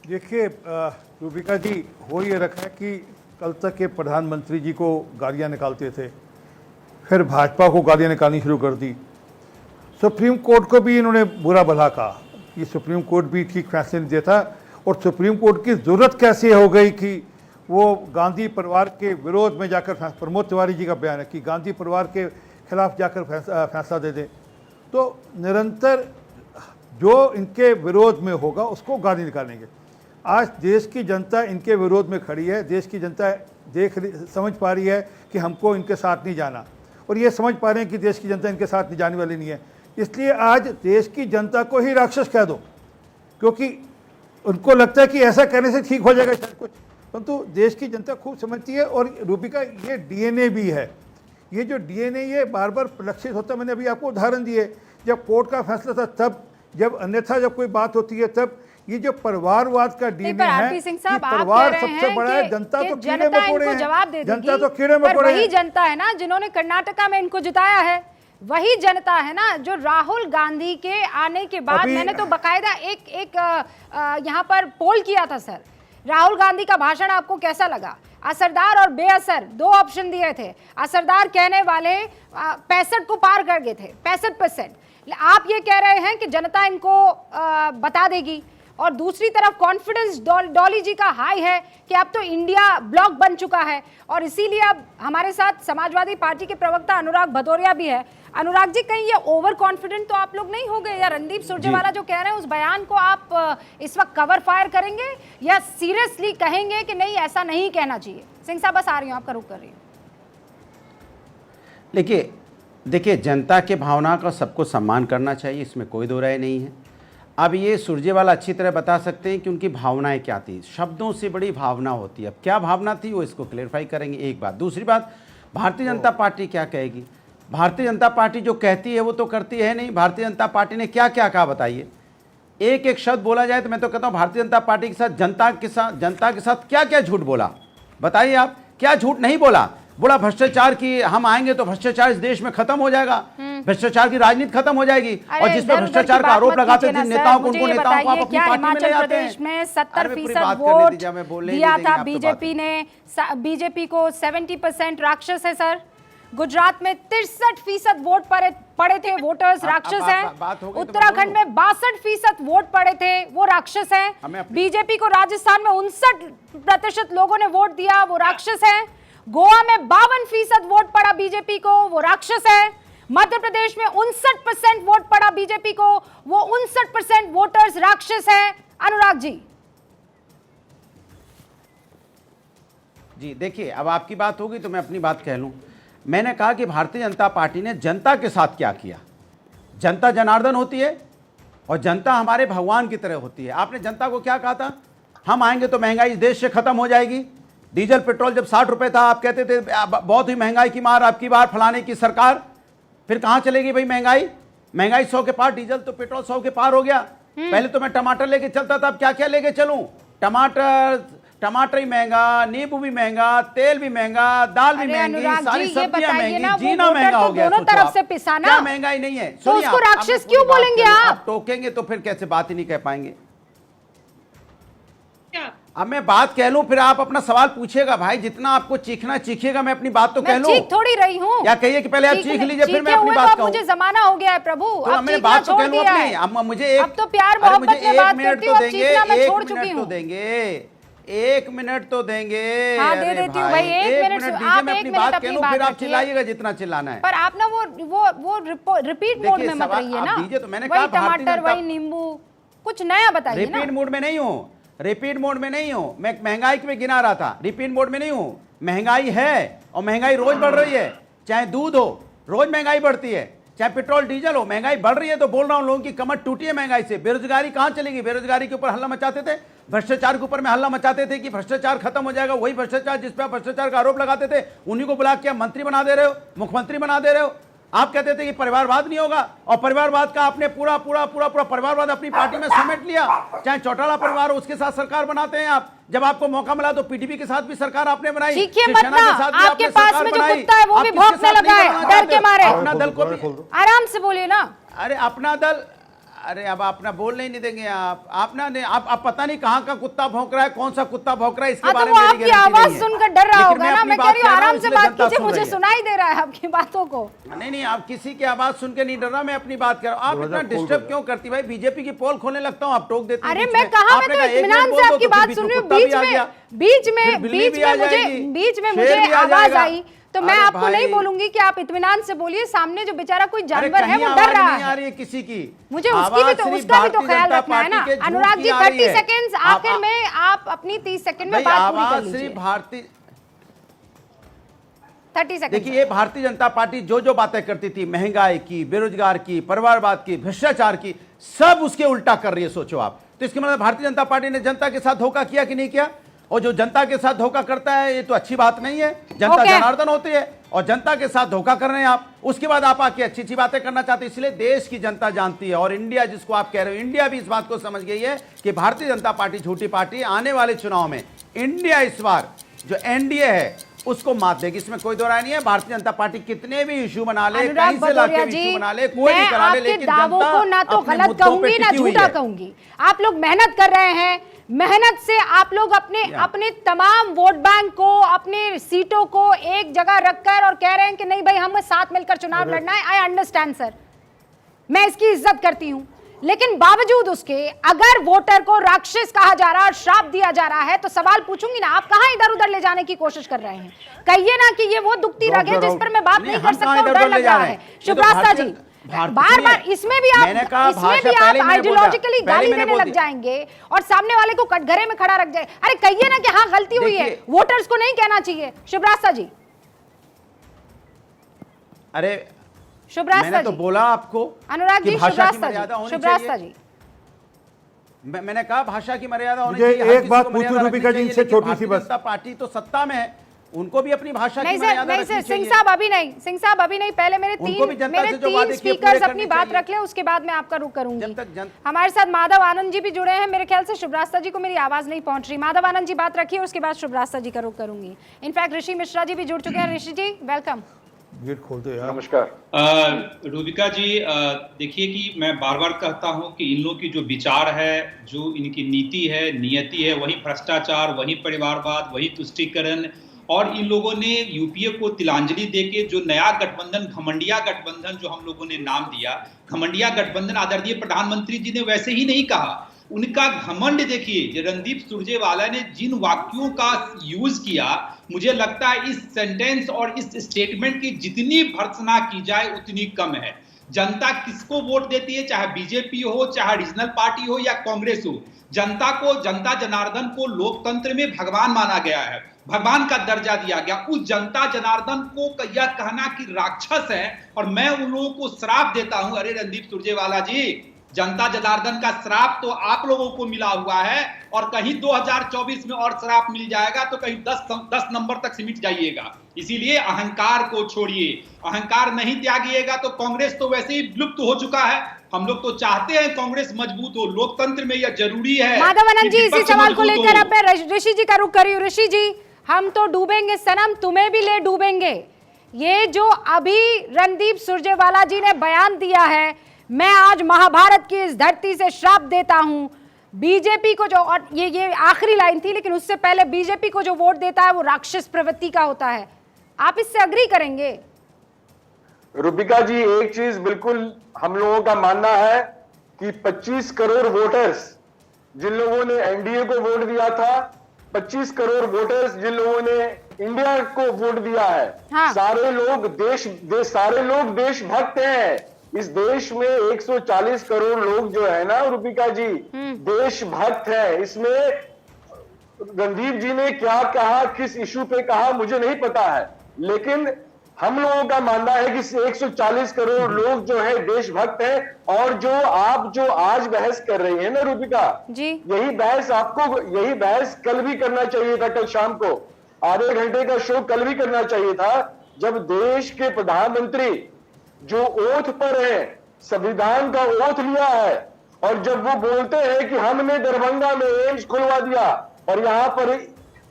[SPEAKER 10] देखिए रूबिका जी, हो ये रखा है कि कल तक के प्रधानमंत्री जी को गालियां निकालते थे, फिर भाजपा को गालियां निकालनी शुरू कर दी, सुप्रीम कोर्ट को भी इन्होंने बुरा भला कहा कि सुप्रीम कोर्ट भी ठीक फैसले नहीं देता, और सुप्रीम कोर्ट की ज़रूरत कैसे हो गई कि वो गांधी परिवार के विरोध में जाकर, प्रमोद तिवारी जी का बयान है कि गांधी परिवार के खिलाफ जाकर फैसला दे दें। तो निरंतर जो इनके विरोध में होगा उसको गाली निकालेंगे। आज देश की जनता इनके विरोध में खड़ी है, देश की जनता समझ पा रही है कि हमको इनके साथ नहीं जाना, और ये समझ पा रहे हैं कि देश की जनता इनके साथ नहीं जाने वाली नहीं है। इसलिए आज देश की जनता को ही राक्षस कह दो, क्योंकि उनको लगता है कि ऐसा कहने से ठीक हो जाएगा शायद कुछ, परंतु देश की जनता खूब समझती है। और रूबिका, ये डीएनए भी है, ये जो डीएनए ये बार बार प्रलक्षित होता है। मैंने अभी आपको उदाहरण दिए, जब कोर्ट का फैसला था तब, जब अन्यथा जब कोई बात होती है तब। ये जो परिवारवाद का डीएनए है कि परिवार सबसे बड़ा है, जनता तो कीड़े मकोड़े हैं, जनता तो कीड़े मकोड़े हैं।
[SPEAKER 1] वही जनता है ना जिन्होंने कर्नाटका में इनको जिताया है, वही जनता है ना जो राहुल गांधी के आने के बाद, मैंने तो बकायदा एक यहाँ पर पोल किया था सर, राहुल गांधी का भाषण आपको कैसा लगा? असरदार और बेअसर दो ऑप्शन दिए थे। असरदार कहने वाले 65 को पार कर गए थे, 65%। आप ये कह रहे हैं कि जनता इनको बता देगी, और दूसरी तरफ कॉन्फिडेंस डॉली जी का हाई है कि अब तो इंडिया ब्लॉक बन चुका है, और इसीलिए अब हमारे साथ समाजवादी पार्टी के प्रवक्ता अनुराग भदौरिया भी है। अनुराग जी, कहीं ये ओवर कॉन्फिडेंट तो आप लोग नहीं हो गए, या रणदीप सुरजेवाला जो कह रहे हैं उस बयान को आप इस वक्त कवर फायर करेंगे या सीरियसली कहेंगे कि नहीं ऐसा नहीं कहना चाहिए? सिंह साहब बस आ रही हूँ, आपका रुख कर रही हूँ।
[SPEAKER 11] देखिए जनता के भावना का सबको सम्मान करना चाहिए, इसमें कोई दो राय नहीं है। अब ये सुरजेवाला अच्छी तरह बता सकते हैं कि उनकी भावनाएं क्या थी। शब्दों से बड़ी भावना होती है, अब क्या भावना थी वो इसको क्लेरिफाई करेंगे, एक बात। दूसरी बात, भारतीय जनता पार्टी क्या कहेगी? भारतीय जनता पार्टी जो कहती है वो तो करती है नहीं। भारतीय जनता पार्टी ने क्या क्या कहा बताइए? एक एक शब्द बोला जाए तो मैं तो कहता हूँ भारतीय जनता पार्टी के साथ जनता के साथ क्या क्या झूठ बोला, बताइए आप, क्या झूठ नहीं बोला? बोला भ्रष्टाचार की, हम आएंगे तो भ्रष्टाचार इस देश में खत्म हो जाएगा, भ्रष्टाचार की राजनीति खत्म हो जाएगी, और जिस पर भ्रष्टाचार का आरोप लगाते थे नेताओं को, उनको नेताओं को आप अपनी पार्टी में ले आते हैं।
[SPEAKER 1] हिमाचल प्रदेश में 70% वोट दिया था बीजेपी ने, बीजेपी को 70% राक्षस है सर। गुजरात में 63% वोट पड़े थे, वोटर्स राक्षस हैं। उत्तराखंड में 62% वोट पड़े थे, वो राक्षस हैं। बीजेपी को राजस्थान में 59% लोगों ने वोट दिया, वो राक्षस हैं। गोवा में 52% वोट पड़ा बीजेपी को, वो राक्षस है। मध्य प्रदेश में 59% वोट पड़ा बीजेपी को, वो 59% वोटर्स राक्षस हैं। अनुराग
[SPEAKER 11] जी देखिए, अब आपकी बात होगी तो मैं अपनी बात कह लूं। मैंने कहा कि भारतीय जनता पार्टी ने जनता के साथ क्या किया। जनता जनार्दन होती है और जनता हमारे भगवान की तरह होती है। आपने जनता को क्या कहा था? हम आएंगे तो महंगाई इस देश से खत्म हो जाएगी। डीजल पेट्रोल जब 60 रुपए था आप कहते थे बहुत ही महंगाई की मार, आपकी बार फलाने की सरकार। फिर कहां चलेगी भाई महंगाई? महंगाई 100 के पार, डीजल तो पेट्रोल 100 के पार हो गया। पहले तो मैं टमाटर लेके चलता था, अब क्या क्या लेके चलूं? टमाटर ही महंगा, नींबू भी महंगा, तेल भी महंगा, दाल भी महंगी, सारी सब्जियां महंगी, जीना महंगा हो गया।
[SPEAKER 1] दोनों तरफ से पिसाना,
[SPEAKER 11] क्या महंगाई नहीं है?
[SPEAKER 1] तो उसको राक्षस क्यों बोलेंगे आप?
[SPEAKER 11] टोकेंगे तो फिर कैसे बात ही नहीं कह पाएंगे। अब मैं बात कह लूं फिर आप अपना सवाल पूछिएगा। भाई जितना आपको चीखना चीखिएगा, मैं अपनी बात तो कह लूं।
[SPEAKER 1] चीख थोड़ी रही हूं,
[SPEAKER 11] या कहिए कि पहले आप चीख लीजिए फिर मैं अपनी बात कहूं।
[SPEAKER 1] मुझे जमाना हो गया है प्रभु,
[SPEAKER 11] अब मैं बात तो कह लूं अपनी। अब मुझे
[SPEAKER 1] अब तो प्यार मोहब्बत में बात करती हूं, अब चीखना मैं छोड़ चुकी हूं।
[SPEAKER 11] एक मिनट तो देंगे।
[SPEAKER 1] हाँ, दे देती हूँ भाई, 1 मिनट
[SPEAKER 11] आप मैं अपनी बात कह लूं, फिर आप चिल्लाइएगा जितना चिल्लाना है।
[SPEAKER 1] पर आप ना वो रिपीट मोड में मत रहिए ना।
[SPEAKER 11] दीजिए तो मैंने कहा
[SPEAKER 1] टमाटर, वही नींबू, कुछ नया बताइए ना।
[SPEAKER 11] रिपीट मोड में नहीं हूँ, रिपीट मोड में नहीं हूं। मैं महंगाई में गिना रहा था, रिपीट मोड में नहीं हूं। महंगाई है और महंगाई रोज बढ़ रही है। चाहे दूध हो रोज महंगाई बढ़ती है, चाहे पेट्रोल डीजल हो महंगाई बढ़ रही है। तो बोल रहा हूं लोगों की कमर टूटी है महंगाई से। बेरोजगारी कहां चलेगी? बेरोजगारी के ऊपर हल्ला मचाते थे, भ्रष्टाचार के ऊपर में हल्ला मचाते थे कि भ्रष्टाचार खत्म हो जाएगा। वही भ्रष्टाचार जिस पर भ्रष्टाचार का आरोप लगाते थे उन्हीं को बुला के मंत्री बना दे रहे हो, मुख्यमंत्री बना दे रहे हो। आप कहते थे कि परिवारवाद नहीं होगा, और परिवारवाद का आपने पूरा परिवारवाद अपनी पार्टी में समेट लिया। चाहे चौटाला परिवार हो उसके साथ सरकार बनाते हैं आप। जब आपको मौका मिला तो पीडीपी के साथ भी सरकार आपने बनाई,
[SPEAKER 1] शिवसेना के साथ भी आपके पास में जो कुत्ता है वो भी भौंकने लगा है डर के मारे।
[SPEAKER 11] अपना दल को
[SPEAKER 1] आराम से बोलिए ना।
[SPEAKER 11] अरे अपना दल, अरे अब अपना बोलने ही नहीं देंगे आप। आप पता नहीं कहाँ का कुत्ता भौंक रहा है, कौन सा कुत्ता भौंक रहा है, इसके बारे में
[SPEAKER 1] मेरी गारंटी नहीं है। आपकी आवाज सुनकर डर रहा होगा ना। मैं कह रही हूँ आराम से बात कीजिए, मुझे सुनाई दे रहा है आपकी बातों को।
[SPEAKER 11] नहीं, आप किसी की आवाज सुन के नहीं डर रहा, मैं अपनी बात कर रहा हूँ। आप इतना डिस्टर्ब क्यों करती? भाई बीजेपी की पोल खोलने लगता हूँ, आप टोक देती।
[SPEAKER 1] अरे मैं कहा, मैं तो इत्मीनान से आपकी बात सुन रही हूँ। बीच में मुझे आवाज आई तो मैं आपको नहीं बोलूंगी कि आप इत्मीनान से बोलिए। सामने जो बेचारा कोई जानवर है वो डर रहा है।
[SPEAKER 11] आ रही है किसी की,
[SPEAKER 1] मुझे उसका भी तो ख्याल रखना है ना। अनुराग जी 30 सेकंड्स आखिर में, आप अपनी 30 सेकंड में बात पूरी कर लीजिए।
[SPEAKER 11] भारतीय
[SPEAKER 1] 30 सेकंड।
[SPEAKER 11] देखिए, ये भारतीय जनता पार्टी जो बातें करती थी, महंगाई की, बेरोजगार की, परिवारवाद की, भ्रष्टाचार की, सब उसके उल्टा कर रही है। सोचो आप, तो इसके मतलब भारतीय जनता पार्टी ने जनता के साथ धोखा किया कि नहीं किया? और जो जनता के साथ धोखा करता है ये तो अच्छी बात नहीं है। जनता जनार्दन होती है और जनता के साथ धोखा कर रहे हैं आप। उसके बाद आप आके अच्छी बातें करना चाहते हैं। इसलिए देश की जनता जानती है, और इंडिया जिसको आप कह रहे हो, इंडिया भी इस बात को समझ गई है कि भारतीय जनता पार्टी झूठी पार्टी। आने वाले चुनाव में इंडिया इस बार जो एनडीए है उसको मात देगी, इसमें कोई दो राय नहीं है। भारतीय जनता पार्टी कितने भी इशू बना ले,
[SPEAKER 1] अनुराग
[SPEAKER 11] कहीं से लाके
[SPEAKER 1] भदौरिया
[SPEAKER 11] इशू
[SPEAKER 1] जी,
[SPEAKER 11] बना ले, कोई भी
[SPEAKER 1] मैं
[SPEAKER 11] करा ले,
[SPEAKER 1] आपके
[SPEAKER 11] लेकिन
[SPEAKER 1] दावों
[SPEAKER 11] जनता
[SPEAKER 1] को ना तो
[SPEAKER 11] अपने
[SPEAKER 1] गलत
[SPEAKER 11] मुद्दों पे
[SPEAKER 1] कहूंगी ना
[SPEAKER 11] टिकी हुई
[SPEAKER 1] झूठा
[SPEAKER 11] है।
[SPEAKER 1] कहूंगी। आप लोग मेहनत कर रहे हैं, मेहनत से आप लोग अपने तमाम वोट बैंक को, अपने सीटों को एक जगह रखकर और कह रहे हैं कि नहीं भाई हमें साथ मिलकर चुनाव लड़ना है। आई अंडरस्टैंड सर, मैं इसकी इज्जत करती हूं, लेकिन बावजूद उसके अगर वोटर को राक्षस कहा जा रहा है और श्राप दिया जा रहा है तो सवाल पूछूंगी ना, आप कहां इधर उधर ले जाने की कोशिश कर रहे हैं? कहिए ना कि ये वो दुखती रग है जिस पर मैं बात नहीं कर सकता, डर लग रहा है। शिवराज जी बार बार इसमें भी आप आइडियोलॉजिकली गाली देने लग जाएंगे और सामने वाले को कटघरे में खड़ा रख जाए। अरे कहिए ना कि हाँ गलती हुई है, वोटर्स को नहीं कहना चाहिए। शिवराज जी,
[SPEAKER 11] अरे
[SPEAKER 1] मैंने
[SPEAKER 11] तो बोला आपको
[SPEAKER 1] अनुराग जी, शिवराज जी,
[SPEAKER 11] मैंने कहा भाषा की मर्यादा होनी
[SPEAKER 10] मुझे
[SPEAKER 11] चाहिए।
[SPEAKER 10] एक बात पूछूं रूबिका जी इनसे, छोटी सी बस।
[SPEAKER 11] पार्टी तो सत्ता में है, उनको भी अपनी भाषा
[SPEAKER 1] नहीं
[SPEAKER 11] की मर्यादा
[SPEAKER 1] नहीं
[SPEAKER 11] रखनी
[SPEAKER 1] सर,
[SPEAKER 11] चाहिए।
[SPEAKER 1] सिंह साहब अभी नहीं, पहले मेरे तीन स्पीकर्स अपनी बात रख लें, उसके बाद मैं आपका रुख करूंगी। हमारे साथ माधव आनंद जी भी जुड़े हैं, मेरे ख्याल से शिवराज जी को मेरी आवाज नहीं पहुंच रही। माधव आनंद जी बात रखिए, उसके बाद शिवराज जी का रुख करूंगी। इनफैक्ट ऋषि मिश्रा जी भी जुड़ चुके हैं। ऋषि जी वेलकम।
[SPEAKER 10] गेट खोलते यार।
[SPEAKER 12] नमस्कार रूबिका जी, देखिए कि मैं बार बार कहता हूं कि इन लोगों की जो विचार है, जो इनकी नीति है, नियति है, वही भ्रष्टाचार, वही परिवारवाद, वही तुष्टीकरण, और इन लोगों ने यूपीए को तिलांजलि देके जो नया गठबंधन, घमंडिया गठबंधन जो हम लोगों ने नाम दिया, घमंडिया गठबंधन आदरणीय प्रधानमंत्री जी ने वैसे ही नहीं कहा। उनका घमंड देखिए, रणदीप सुरजेवाला ने जिन वाक्यों का यूज किया, मुझे लगता है इस सेंटेंस और इस स्टेटमेंट की जितनी भर्त्सना की जाए उतनी कम है। जनता किसको वोट देती है, चाहे बीजेपी हो, चाहे रीजनल पार्टी हो या कांग्रेस हो, जनता को, जनता जनार्दन को लोकतंत्र में भगवान माना गया है, भगवान का दर्जा दिया गया। उस जनता जनार्दन को यह कहना कि राक्षस है, और मैं उन लोगों को श्राप देता हूं, अरे रणदीप सुरजेवाला जी, जनता जनार्दन का श्राप तो आप लोगों को मिला हुआ है, और कहीं 2024 में और श्राप मिल जाएगा तो कहीं 10 नंबर तक सिमट जाइएगा। इसीलिए अहंकार को छोड़िए, अहंकार नहीं त्यागिएगा तो कांग्रेस तो वैसे ही विलुप्त हो चुका है। हम लोग तो चाहते हैं कांग्रेस मजबूत हो, लोकतंत्र में यह जरूरी है।
[SPEAKER 1] माधवानंद जी इसी सवाल को लेकर अब मैं ऋषि जी का रुख करी हूं। ऋषि जी, हम तो डूबेंगे सनम, तुम्हें भी ले डूबेंगे। ये जो अभी रणदीप सुरजेवाला जी ने बयान दिया है, मैं आज महाभारत की इस धरती से श्राप देता हूं बीजेपी को, जो, और ये आखिरी लाइन थी, लेकिन उससे पहले बीजेपी को जो वोट देता है वो राक्षस प्रवृत्ति का होता है। आप इससे अग्री करेंगे?
[SPEAKER 13] रूबिका जी, एक चीज बिल्कुल हम लोगों का मानना है कि 25 करोड़ वोटर्स जिन लोगों ने एनडीए को वोट दिया था, 25 करोड़ वोटर्स जिन लोगों ने इंडिया को वोट दिया है, हाँ। सारे लोग देशभक्त हैं। इस देश में 140 करोड़ लोग जो है ना रूबिका जी, देशभक्त है। इसमें रणदीप जी ने क्या कहा, किस इशू पे कहा, मुझे नहीं पता है, लेकिन हम लोगों का मानना है कि 140 करोड़ लोग जो है देशभक्त हैं। और जो आज बहस कर रही है ना रूबिका जी, यही बहस कल भी करना चाहिए था। कल शाम को आधे घंटे का शो कल भी करना चाहिए था, जब देश के प्रधानमंत्री जो ओथ पर है, संविधान का ओथ लिया है, और जब वो बोलते हैं कि हमने दरभंगा में एम्स खुलवा दिया, और यहाँ पर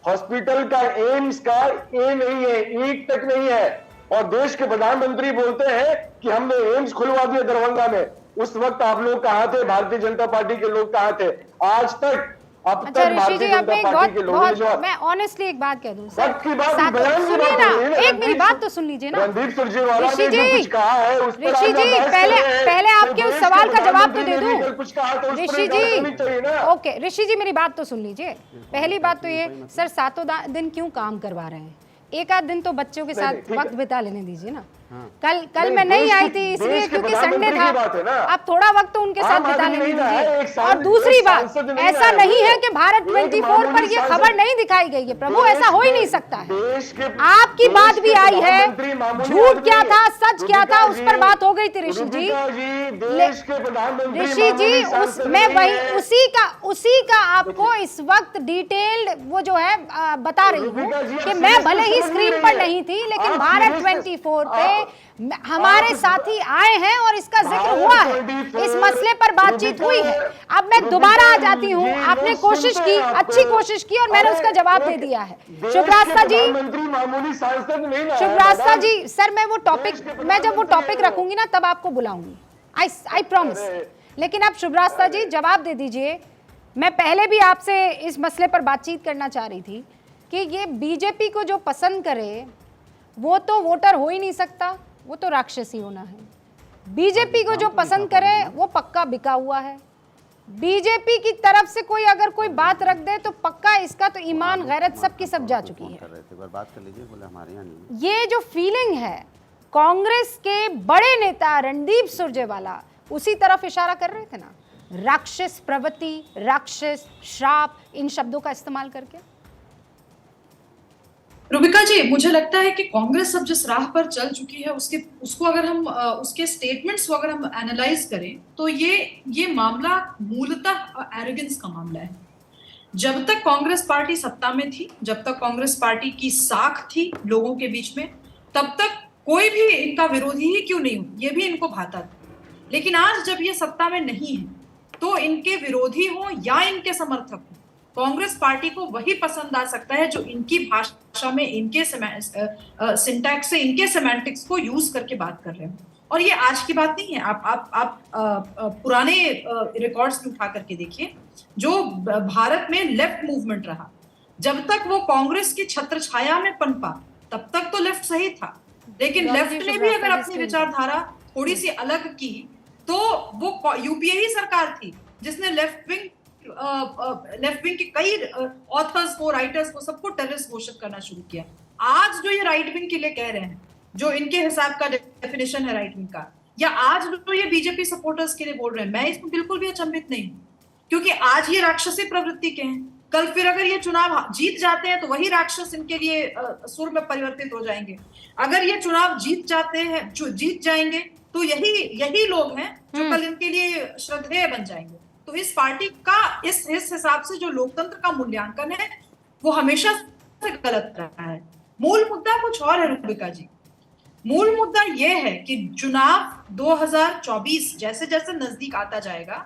[SPEAKER 13] हॉस्पिटल का एम्स का ए नहीं है, ईंट तक नहीं है, और देश के प्रधानमंत्री बोलते हैं कि हमने एम्स खुलवा दिया दरभंगा में, उस वक्त आप लोग कहाँ थे? भारतीय जनता पार्टी के लोग कहाँ थे? आज तक अब
[SPEAKER 1] अच्छा ऋषि जी, मैं ऑनेस्टली एक बात कह दूं सर, सुनिए ना, एक मेरी बात तो सुन लीजिए ना ऋषि जी। पहले आपके उस सवाल का जवाब तो दे दूं ऋषि जी। ओके ऋषि जी, मेरी बात तो सुन लीजिए। पहली बात तो ये सर, 7 दिन क्यों काम करवा रहे हैं? एक आध दिन तो बच्चों के साथ वक्त बिता लेने दीजिए ना। कल मैं नहीं आई थी इसलिए क्योंकि संडे था, आप थोड़ा वक्त तो उनके साथ बिता लेने दीजिए। और दूसरी बात, ऐसा नहीं है कि भारत 24 पर ये खबर नहीं दिखाई गई है, प्रभु ऐसा हो ही नहीं सकता है। आपकी बात भी आई है, झूठ क्या था सच क्या था उस पर बात हो गई थी ऋषि जी। ऋषि जी मैं वही उसी का आपको इस वक्त डिटेल्ड वो जो है बता रही हूँ कि मैं भले ही स्क्रीन पर नहीं थी, लेकिन भारत 24 पे हमारे साथी आए हैं और इसका जिक्र हुआ है, इस मसले पर बातचीत हुई है। अब मैं दोबारा आ जाती हूँ, आपने कोशिश की, अच्छी कोशिश की और मैंने उसका जवाब दे दिया है। शुभरास्ता जी, शुभरास्ता जी, सर मैं जब वो टॉपिक रखूंगी ना तब आपको बुलाऊंगी, आई प्रॉमिस। लेकिन अब शुभरास्ता जी जवाब दे दीजिए। मैं पहले भी आपसे इस मसले पर बातचीत करना चाह रही थी कि ये बीजेपी को जो पसंद करे वो तो वोटर हो ही नहीं सकता, वो तो राक्षसी होना है। बीजेपी को जो पसंद करे वो पक्का बिका हुआ है। बीजेपी की तरफ से कोई अगर कोई बात रख दे तो पक्का इसका तो ईमान गैरत सब की सब जा चुकी है।
[SPEAKER 11] बात कर लीजिए, बोले हमारे यहाँ नहीं।
[SPEAKER 1] ये जो फीलिंग है कांग्रेस के बड़े नेता रणदीप सुरजेवाला उसी तरफ इशारा कर रहे थे ना, राक्षस प्रवृत्ति, राक्षस, श्राप, इन शब्दों का इस्तेमाल करके।
[SPEAKER 14] रुबिका जी, मुझे लगता है कि कांग्रेस अब जिस राह पर चल चुकी है उसको अगर हम उसके स्टेटमेंट्स को अगर हम एनालाइज करें तो ये मामला मूलतः एरोगेंस का मामला है। जब तक कांग्रेस पार्टी सत्ता में थी, जब तक कांग्रेस पार्टी की साख थी लोगों के बीच में, तब तक कोई भी इनका विरोधी ही क्यों नहीं हो, ये भी इनको भाता था। लेकिन आज जब ये सत्ता में नहीं है तो इनके विरोधी हो या इनके समर्थक हो, कांग्रेस पार्टी को वही पसंद आ सकता है जो इनकी भाषा में, इनके सिंटैक्स से, इनके सेमेंटिक्स को यूज करके बात कर रहे हैं। और ये आज की बात नहीं है, आप पुराने रिकॉर्ड्स में उठा करके देखिए। जो भारत में लेफ्ट मूवमेंट रहा, जब तक वो कांग्रेस की छत्र छाया में पनपा तब तक तो लेफ्ट सही था, लेकिन लेफ्ट ने भी अगर अपनी विचारधारा थोड़ी सी अलग की तो वो यूपीए ही सरकार थी जिसने लेफ्ट विंग के कई ऑथर्स को, राइटर्स को, सबको टेररिस्ट घोषित करना शुरू किया। आज जो ये राइट विंग के लिए कह रहे हैं, जो इनके हिसाब का डेफिनेशन है राइट विंग का, या आज जो ये बीजेपी सपोर्टर्स के लिए बोल रहे हैं, मैं इसमें बिल्कुल भी अचंभित नहीं हूँ, क्योंकि आज ये राक्षसी प्रवृत्ति के हैं। कल फिर अगर ये चुनाव जीत जाते हैं तो वही राक्षस इनके लिए सुर में परिवर्तित हो जाएंगे। अगर ये चुनाव जीत जाएंगे तो यही लोग हैं जो कल इनके लिए श्रद्धेय बन जाएंगे। तो इस पार्टी का इस हिसाब से जो लोकतंत्र का मूल्यांकन है वो हमेशा से गलत रहा है। मूल मुद्दा कुछ और है रुबिका जी। मूल मुद्दा यह है कि चुनाव 2024 जैसे जैसे नजदीक आता जाएगा,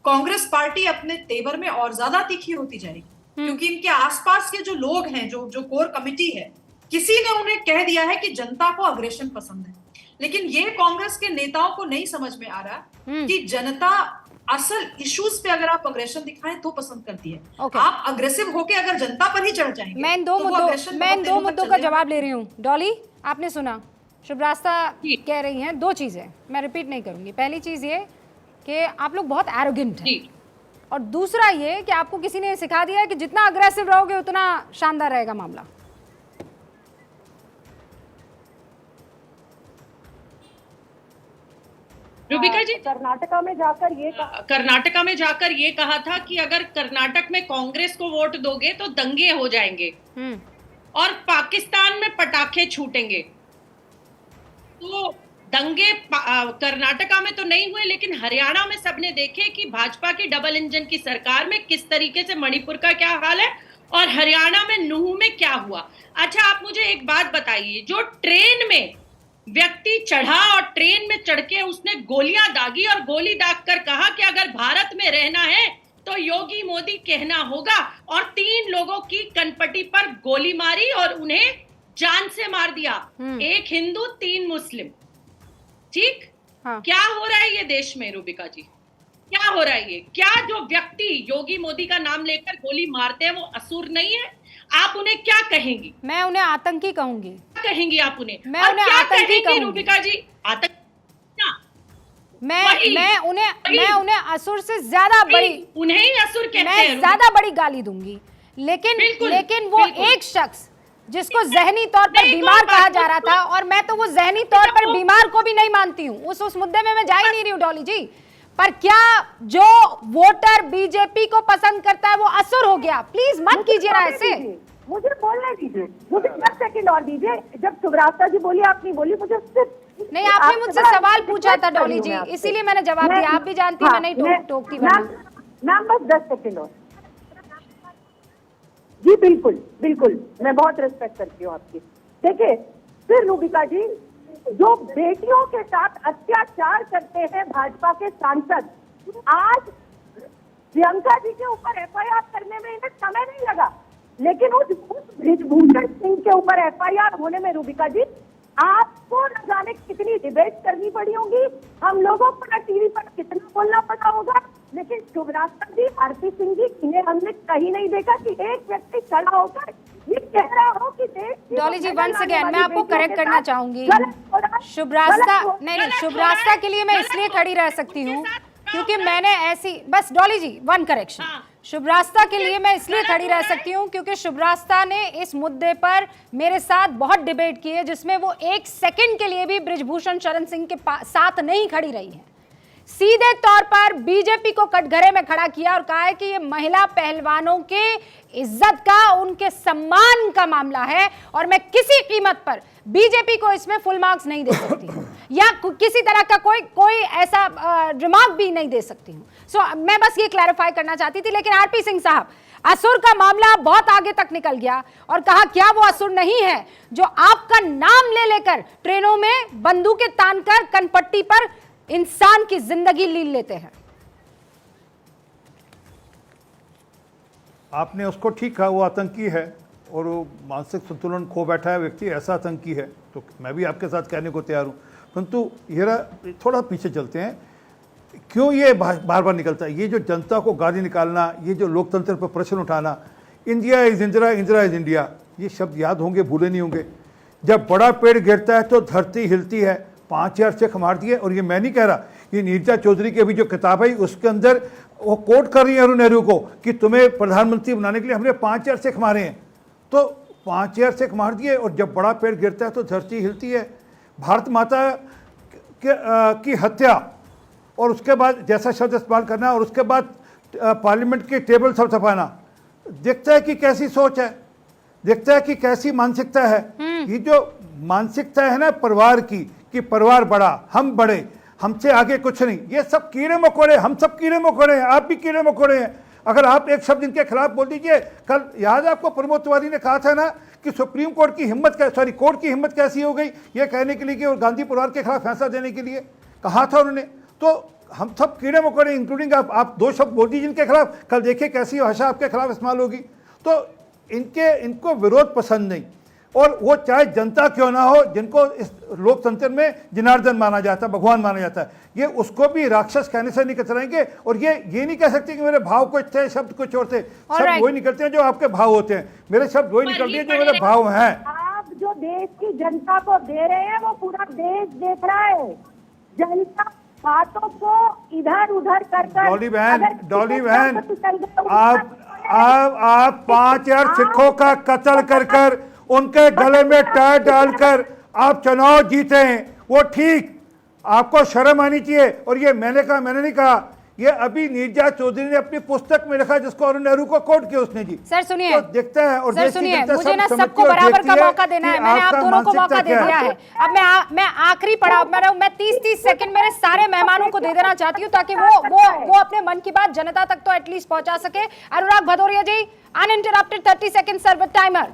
[SPEAKER 14] कांग्रेस पार्टी अपने तेवर में और ज्यादा तीखी होती जाएगी, क्योंकि इनके आसपास के जो लोग हैं, जो कोर कमिटी है, किसी ने उन्हें कह दिया है कि जनता को अग्रेशन पसंद है। लेकिन ये कांग्रेस के नेताओं को नहीं समझ में आ रहा कि जनता असल इश्यूज पे अगर आप अग्रेशन दिखाएं तो पसंद करती है। आप अग्रेसिव होके अगर जनता पर ही चढ़ जाएंगे।
[SPEAKER 1] मैं इन दो मुद्दों का जवाब ले रही हूँ। डॉली, आपने सुना शुभरास्ता कह रही हैं दो चीजें, मैं रिपीट नहीं करूंगी। पहली चीज ये कि आप लोग बहुत एरोगेंट हैं, और दूसरा ये कि आपको किसी ने सिखा दिया है कि जितना अग्रेसिव रहोगे उतना शानदार रहेगा मामला।
[SPEAKER 8] रुबिका जी,
[SPEAKER 15] कर्नाटका में जाकर ये
[SPEAKER 8] कहा था कि अगर कर्नाटक में कांग्रेस को वोट दोगे तो दंगे हो जाएंगे और पाकिस्तान में पटाखे छूटेंगे। तो दंगे कर्नाटका में तो नहीं हुए, लेकिन हरियाणा में सबने देखे कि भाजपा की डबल इंजन की सरकार में किस तरीके से मणिपुर का क्या हाल है और हरियाणा में नूह में क्या हुआ। अच्छा, आप मुझे एक बात बताइए, जो ट्रेन में व्यक्ति चढ़ा और ट्रेन में चढ़ के उसने गोलियां दागी और गोली दाग कर कहा कि अगर भारत में रहना है तो योगी मोदी कहना होगा, और 3 लोगों की कनपटी पर गोली मारी और उन्हें जान से मार दिया। 1 हिंदू 3 मुस्लिम। ठीक, हाँ। क्या हो रहा है ये देश में रुबिका जी? क्या हो रहा है ये? क्या जो व्यक्ति योगी मोदी का नाम लेकर गोली मारते हैं वो असुर नहीं है? आप उन्हें क्या कहेंगी?
[SPEAKER 1] मैं उन्हें आतंकी कहूंगी।
[SPEAKER 8] क्या कहेंगी आप उन्हें?
[SPEAKER 1] मैं उन्हें आतंकी कहूंगी
[SPEAKER 8] रुबिका जी। आतंकी?
[SPEAKER 1] मैं उन्हें असुर से ज्यादा बड़ी,
[SPEAKER 8] उन्हें ही असुर कहते हैं।
[SPEAKER 1] मैं ज्यादा बड़ी गाली दूंगी, लेकिन वो एक शख्स जिसको जहनी तौर पर बीमार कहा जा रहा था, और मैं तो वो जहनी तौर पर बीमार को भी नहीं मानती हूँ, उस मुद्दे में मैं जा ही नहीं रही हूँ डॉली जी। पर क्या जो वोटर बीजेपी को पसंद करता है वो असुर हो गया? प्लीज मत कीजिए ना ऐसे।
[SPEAKER 15] मुझे बोलने दीजिए, मुझे 10 सेकंड और दीजिए। जब शुभरास्ता जी बोली, आप नहीं बोली, मुझे
[SPEAKER 1] नहीं, आपने मुझसे सवाल पूछा था डॉली जी, इसीलिए मैंने जवाब दिया। आप भी जानती, मैं नहीं टोकती।
[SPEAKER 15] मैम बस 10 सेकंड और। जी बिल्कुल बिल्कुल, मैं बहुत रिस्पेक्ट करती हूँ आपकी। देखिए फिर रुबिका जी, जो बेटियों के साथ अत्याचार करते हैं भाजपा के सांसद, आज प्रियंका जी के ऊपर एफआईआर करने में इन्हें समय नहीं लगा, लेकिन उस बृजभूषण सिंह के ऊपर एफआईआर होने में रूबिका जी आपको न जाने कितनी डिबेट करनी पड़ी होगी, हम लोगों को न टीवी पर कितना बोलना पड़ा होगा, लेकिन शुभरात्रि जी, आरती सिंह जी, इन्हें हमने कहीं नहीं देखा कि एक व्यक्ति खड़ा होकर ये कह रहा हो कि देश।
[SPEAKER 1] डॉली जी वंस अगेन मैं आपको करेक्ट करना चाहूंगी। शुभ रास्ता नहीं, शुभ रास्ता के लिए मैं इसलिए खड़ी रह सकती हूँ क्योंकि मैंने ऐसी, बस डॉली जी वन करेक्शन, शुभ रास्ता के लिए मैं इसलिए खड़ी रह सकती हूँ क्योंकि शुभ रास्ता ने इस मुद्दे पर मेरे साथ बहुत डिबेट की है, जिसमें वो एक सेकंड के लिए भी बृजभूषण शरण सिंह के साथ नहीं खड़ी रही है। सीधे तौर पर बीजेपी को कटघरे में खड़ा किया और कहा है कि ये महिला पहलवानों के इज्जत का, उनके सम्मान का मामला है और मैं किसी कीमत पर बीजेपी को इसमें फुल मार्क्स नहीं दे सकती हूँ या किसी तरह का कोई ऐसा रिमार्क भी नहीं दे सकती हूँ। सो मैं बस ये क्लैरिफाई करना चाहती थी। लेकिन आरपी सिंह साहब, असुर का मामला बहुत आगे तक निकल गया और कहा क्या वो असुर नहीं है जो आपका नाम ले लेकर ट्रेनों में बंदूकें तानकर कनपट्टी पर इंसान की जिंदगी लील लेते हैं।
[SPEAKER 10] आपने उसको ठीक कहा, वो आतंकी है और वो मानसिक संतुलन खो बैठा है व्यक्ति, ऐसा आतंकी है, तो मैं भी आपके साथ कहने को तैयार हूँ। परंतु ये थोड़ा पीछे चलते हैं, क्यों ये बार बार निकलता है, ये जो जनता को गाली निकालना, ये जो लोकतंत्र पर प्रश्न उठाना, India is Indira, Indira is India, ये शब्द याद होंगे, भूले नहीं होंगे। जब बड़ा पेड़ गिरता है तो धरती हिलती है, 5000 चेक मार दिए। और ये मैं नहीं कह रहा, ये नीरजा चौधरी की अभी जो किताब है उसके अंदर वो कोट कर रही है अरुण नेहरू को कि तुम्हें प्रधानमंत्री बनाने के लिए हमने 5000 चेक मारे हैं, तो 5000 चेक मार दिए। और जब बड़ा पेड़ गिरता है तो धरती हिलती है। भारत माता की हत्या और उसके बाद जैसा शब्द इस्तेमाल करना और उसके बाद पार्लियामेंट के टेबल सब छपाना, देखता है कि कैसी सोच है, देखता है कि कैसी मानसिकता है। ये जो मानसिकता है ना परिवार की, कि परिवार बड़ा, हम बड़े, हमसे आगे कुछ नहीं, ये सब कीड़े मकोड़े, हम सब कीड़े मकोड़े हैं, आप भी कीड़े मकोड़े हैं। अगर आप एक शब्द इनके खिलाफ बोल दीजिए, कल याद आपको प्रमोद तिवारी ने कहा था ना कि सुप्रीम कोर्ट की हिम्मत, कोर्ट की हिम्मत कैसी हो गई ये कहने के लिए कि गांधी परिवार के खिलाफ फैसला देने के लिए कहा था उन्होंने। तो हम सब कीड़े मकोड़े, इंक्लूडिंग आप दो शब्द बोल दीजिए इनके खिलाफ, कल देखिए कैसी भाषा आपके खिलाफ इस्तेमाल होगी। तो इनको विरोध पसंद नहीं, और वो चाहे जनता क्यों ना हो, जिनको इस लोकतंत्र में जनार्दन माना जाता है, भगवान माना जाता है, ये उसको भी राक्षस कहने से नहीं कतराएंगे। और ये नहीं कह सकते कि मेरे भाव कुछ थे, शब्द कुछ और थे। शब्द वही निकलते हैं जो आपके भाव होते हैं, मेरे शब्द वही निकलते हैं जो मेरे भाव हैं।
[SPEAKER 15] आप जो देश की जनता को दे रहे हैं वो पूरा देश देख रहा है। जनता बातों को इधर उधर कर
[SPEAKER 10] डॉली बहन आप 5000 सिखों का कत्ल कर उनके गले में टायर डालकर आप चुनाव जीते हैं, वो ठीक, आपको शर्म आनी चाहिए। और ये मैंने नहीं कहा, ये अभी नीरजा चौधरी ने अपनी पुस्तक में लिखा जिसको अरुण नेहरू को कोट किया उसने जी।
[SPEAKER 1] सर सुनिए,
[SPEAKER 10] तो देखता है और
[SPEAKER 1] सर सुनिए, मुझे ना सबको बराबर का मौका देना है, मैंने आप दोनों को मौका दे दिया है। अब मैं आखिरी पड़ाव मैं 30 सेकंड मेरे सारे मेहमानों को दे देना चाहती हूँ ताकि वो अपने मन की बात जनता तक तो एटलीस्ट पहुंचा सके। Anurag Bhadauria ji, uninterrupted 30 second sir with timer.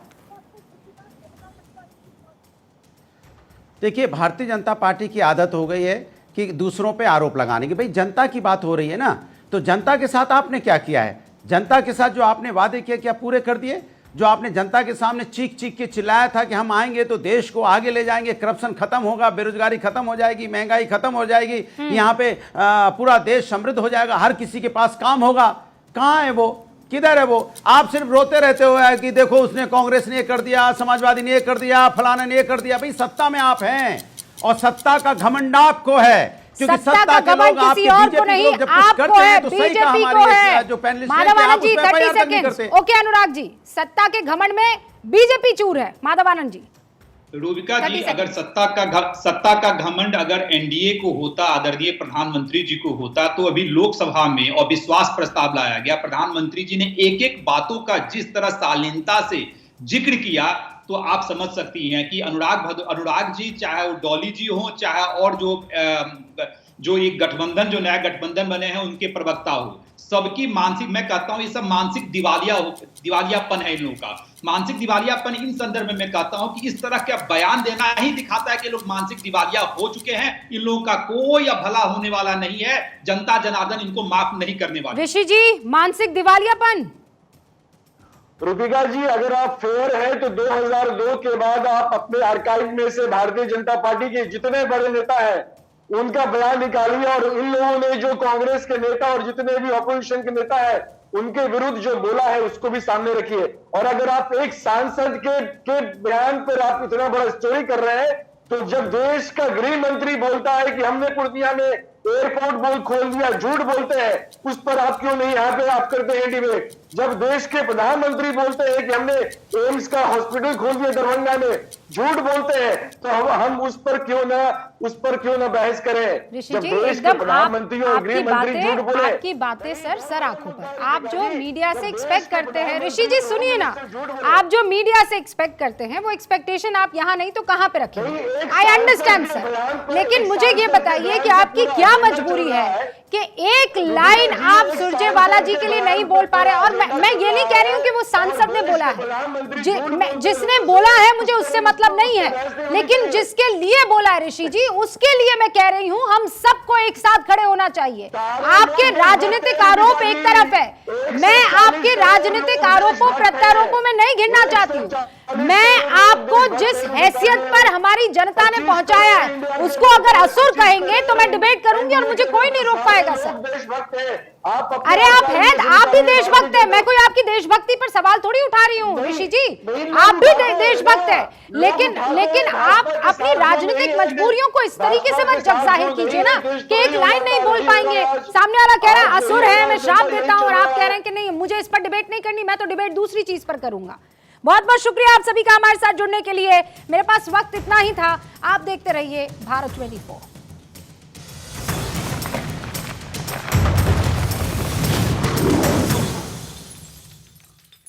[SPEAKER 11] देखिए, भारतीय जनता पार्टी की आदत हो गई है कि दूसरों पे आरोप लगाने की। भाई जनता की बात हो रही है ना, तो जनता के साथ आपने क्या किया है? जनता के साथ जो आपने वादे किए क्या पूरे कर दिए? जो आपने जनता के सामने चीख चीख के चिल्लाया था कि हम आएंगे तो देश को आगे ले जाएंगे, करप्शन खत्म होगा, बेरोजगारी खत्म हो जाएगी, महंगाई खत्म हो जाएगी, यहाँ पे पूरा देश समृद्ध हो जाएगा, हर किसी के पास काम होगा, कहाँ है वो? किधर है वो? आप सिर्फ रोते रहते हो कि देखो उसने, कांग्रेस ने ये कर दिया, समाजवादी ने ये कर दिया, फलाना ने ये कर दिया। भाई सत्ता में आप हैं और सत्ता का घमंड आपको है, क्योंकि सत्ता के लोग आपके बीजेपी लोग जब कुछ करते हैं तो सही कहा हमारे जो पैनलिस्ट हैं कि आप उस पर बयान नहीं करते।
[SPEAKER 1] ओके अनुराग जी, सत्ता के घमंड में बीजेपी चूर है। माधवानंद जी।
[SPEAKER 12] रूबिका जी, अगर सत्ता का घमंड अगर एनडीए को होता, आदरणीय प्रधानमंत्री जी को होता, तो अभी लोकसभा में और विश्वास प्रस्ताव लाया गया, प्रधानमंत्री जी ने एक एक बातों का जिस तरह शालीनता से जिक्र किया, तो आप समझ सकती हैं कि अनुराग जी, चाहे वो डॉली जी हो, चाहे और जो एक गठबंधन, जो नया गठबंधन बने हैं, उनके प्रवक्ता हो, सबकी मानसिक, मैं कहता हूं ये सब मानसिक दिवालियापन है इन लोगों का। मानसिक दिवालियापन इन संदर्भ में मैं कहता हूं कि इस तरह का बयान देना ही दिखाता है कि लोग मानसिक दिवालिया हो चुके हैं। इन लोगों का कोई अब भला होने वाला नहीं है, जनता जनार्दन इनको माफ नहीं करने वाली।
[SPEAKER 1] ऋषि जी, मानसिक दिवालियापन।
[SPEAKER 13] रूपिका जी, अगर आप फेयर है तो 2002 के बाद आप अपने आर्काइव में से भारतीय जनता पार्टी के जितने बड़े नेता हैं उनका बयान निकालिए, और इन लोगों ने जो कांग्रेस के नेता और जितने भी ऑपोजिशन के नेता है उनके विरुद्ध जो बोला है उसको भी सामने रखिए। और अगर आप एक सांसद के बयान पर आप इतना बड़ा स्टोरी कर रहे हैं, तो जब देश का गृह मंत्री बोलता है कि हमने पूर्णिया में एयरपोर्ट खोल दिया, झूठ बोलते हैं, उस पर आप क्यों नहीं यहाँ पे आप करते हैं डिबेट? जब देश के प्रधानमंत्री बोलते हैं कि हमने एम्स का हॉस्पिटल खोल दिया दरभंगा में, झूठ बोलते हैं, तो हम उस पर क्यों ना बहस करें?
[SPEAKER 1] ऋषि
[SPEAKER 13] जब
[SPEAKER 1] जी,
[SPEAKER 13] देश के
[SPEAKER 1] एकदम
[SPEAKER 13] प्रधानमंत्री और गृह मंत्री झूठ बोले।
[SPEAKER 1] आपकी बातें सर आंखों पर, आप जो मीडिया से एक्सपेक्ट करते हैं, ऋषि जी सुनिए ना, आप जो मीडिया से एक्सपेक्ट करते हैं वो एक्सपेक्टेशन आप यहाँ नहीं तो कहाँ पे रखेंगे? आई अंडरस्टैंड सर, लेकिन मुझे ये बताइए कि आपकी क्या मजबूरी है कि एक लाइन आप सुरजेवाला जी के लिए नहीं बोल पा रहे? और मैं ये नहीं कह रही हूँ कि वो सांसद ने बोला है, जिसने बोला है मुझे उससे मतलब नहीं है, लेकिन जिसके लिए बोला है ऋषि जी, उसके लिए मैं कह रही हूँ हम सबको एक साथ खड़े होना चाहिए। आपके राजनीतिक आरोप एक तरफ है, मैं आपके राजनीतिक आरोपों प्रत्यारोपों में नहीं घिरना चाहती हूँ। मैं आपको जिस हैसियत पर हमारी जनता ने पहुंचाया है उसको अगर असुर कहेंगे तो मैं डिबेट करूंगी और मुझे कोई नहीं रोक पाएगा सर। अरे आप हैं, आप भी देशभक्त हैं, मैं कोई आपकी देशभक्ति पर सवाल थोड़ी उठा रही हूँ ऋषि जी, आप भी देशभक्त हैं, लेकिन आप अपनी राजनीतिक मजबूरियों को इस तरीके से मत जब जाहिर कीजिए ना कि एक लाइन नहीं बोल पाएंगे। सामने वाला कह रहा है असुर है, मैं श्राप देता हूँ, और आप कह रहे हैं कि नहीं मुझे इस पर डिबेट नहीं करनी, मैं तो डिबेट दूसरी चीज पर करूंगा। बहुत बहुत शुक्रिया आप सभी का हमारे साथ जुड़ने के लिए। मेरे पास वक्त इतना ही था। आप देखते रहिए भारत 24।